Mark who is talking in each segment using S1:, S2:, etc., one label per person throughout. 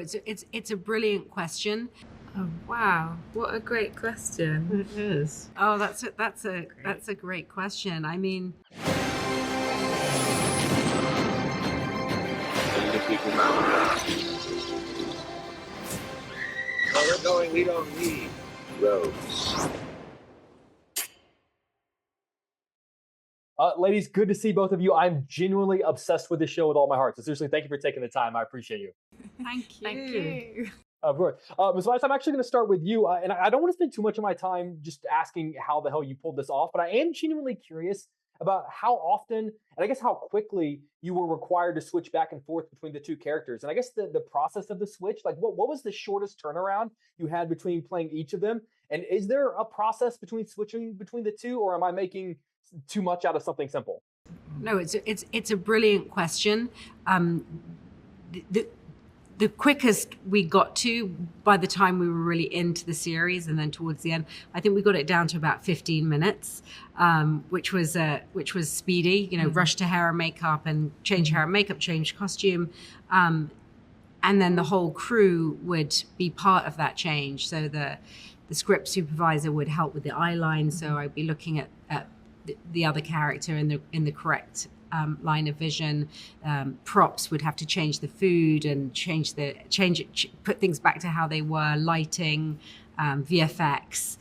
S1: It's a brilliant question.
S2: Oh wow, what a great question.
S3: It is.
S1: Oh, that's a great question. I mean,
S4: Where we're going, we don't need roads.
S3: Ladies, good to see both of you. I'm genuinely obsessed with this show with all my heart. So seriously, thank you for taking the time. I appreciate you.
S1: thank you.
S2: Thank you.
S3: Of course. Ms. Weisz, I'm actually going to start with you. And I don't want to spend too much of my time just asking how the hell you pulled this off, but I am genuinely curious about how often, and I guess how quickly you were required to switch back and forth between the two characters. And I guess the process of the switch, like what was the shortest turnaround you had between playing each of them? And is there a process between switching between the two, or am I making too much out of something simple?
S1: No, it's a brilliant question. The quickest we got to by the time we were really into the series, and then towards the end, I think we got it down to about 15 minutes, which was speedy. You know, rush to hair and makeup and change hair and makeup, change costume, and then the whole crew would be part of that change. So the script supervisor would help with the eye line. So I'd be looking at the other character in the correct line of vision. Props would have to change the food and put things back to how they were. Lighting, VFX.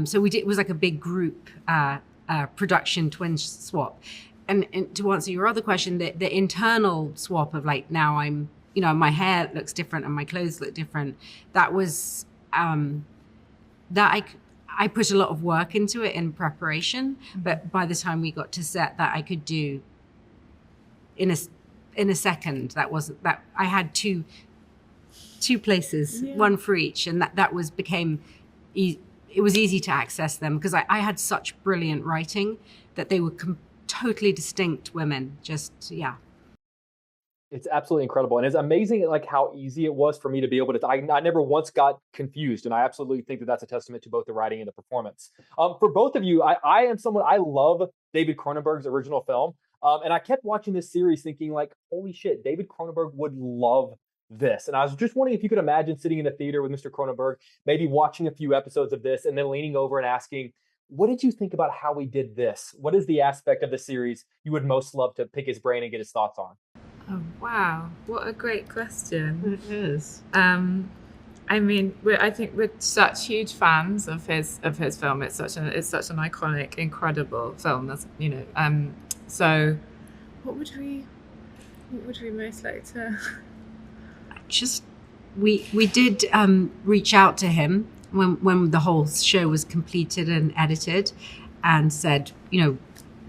S1: So it was like a big group production twin swap. And to answer your other question, the internal swap of like, now I'm, my hair looks different and my clothes look different. That was I put a lot of work into it in preparation, but by the time we got to set, that I could do in a second. That wasn't that I had two places, one for each, and that became it was easy to access them because I had such brilliant writing that they were totally distinct women.
S3: It's absolutely incredible. And it's amazing like how easy it was for me to be able to, I never once got confused. And I absolutely think that that's a testament to both the writing and the performance. For both of you, I am someone, I love David Cronenberg's original film. And I kept watching this series thinking like, holy shit, David Cronenberg would love this. And I was just wondering if you could imagine sitting in a theater with Mr. Cronenberg, maybe watching a few episodes of this and then leaning over and asking, what did you think about how we did this? What is the aspect of the series you would most love to pick his brain and get his thoughts on?
S2: Oh wow, what a great question.
S3: It is.
S2: I mean, I think we're such huge fans of his film. It's such an iconic, incredible film. That's So, what would we most like to?
S1: We did reach out to him when the whole show was completed and edited, and said,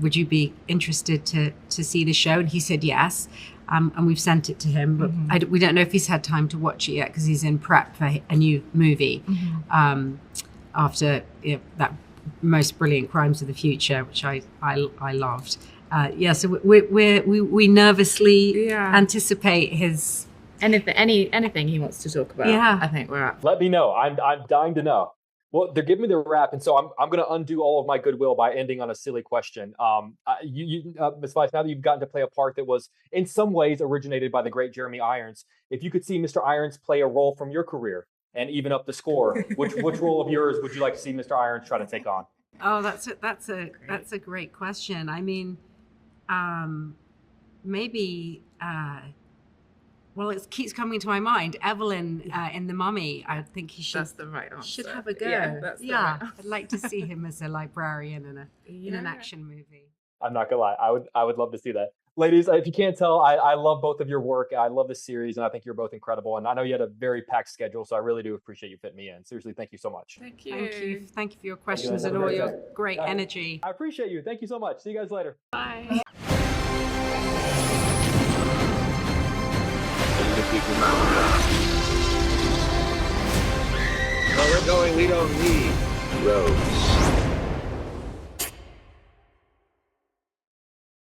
S1: would you be interested to see the show? And he said yes. And we've sent it to him, but we don't know if he's had time to watch it yet because he's in prep for a new movie after that most brilliant Crimes of the Future, which I loved. So we nervously anticipate his
S2: anything he wants to talk about.
S1: Yeah,
S2: I think we're up.
S3: Let me know. I'm dying to know. Well, they're giving me the wrap, and so I'm going to undo all of my goodwill by ending on a silly question. Ms. Weisz, now that you've gotten to play a part that was in some ways originated by the great Jeremy Irons, if you could see Mr. Irons play a role from your career and even up the score, which role of yours would you like to see Mr. Irons try to take on?
S1: Oh, that's a great question. I mean, maybe. Well, it keeps coming to my mind. Evelyn in The Mummy. I think he should.
S2: That's the right answer.
S1: Should have a go.
S2: Yeah, that's the right answer.
S1: I'd like to see him as a librarian in an action movie.
S3: I'm not gonna lie. I would love to see that. Ladies, if you can't tell, I love both of your work. I love this series, and I think you're both incredible. And I know you had a very packed schedule, so I really do appreciate you fitting me in. Seriously, thank you so much.
S2: Thank you.
S1: Thank you for your questions and all your great energy.
S3: I appreciate you. Thank you so much. See you guys later.
S2: Bye.
S4: Where we're going, we don't need roads.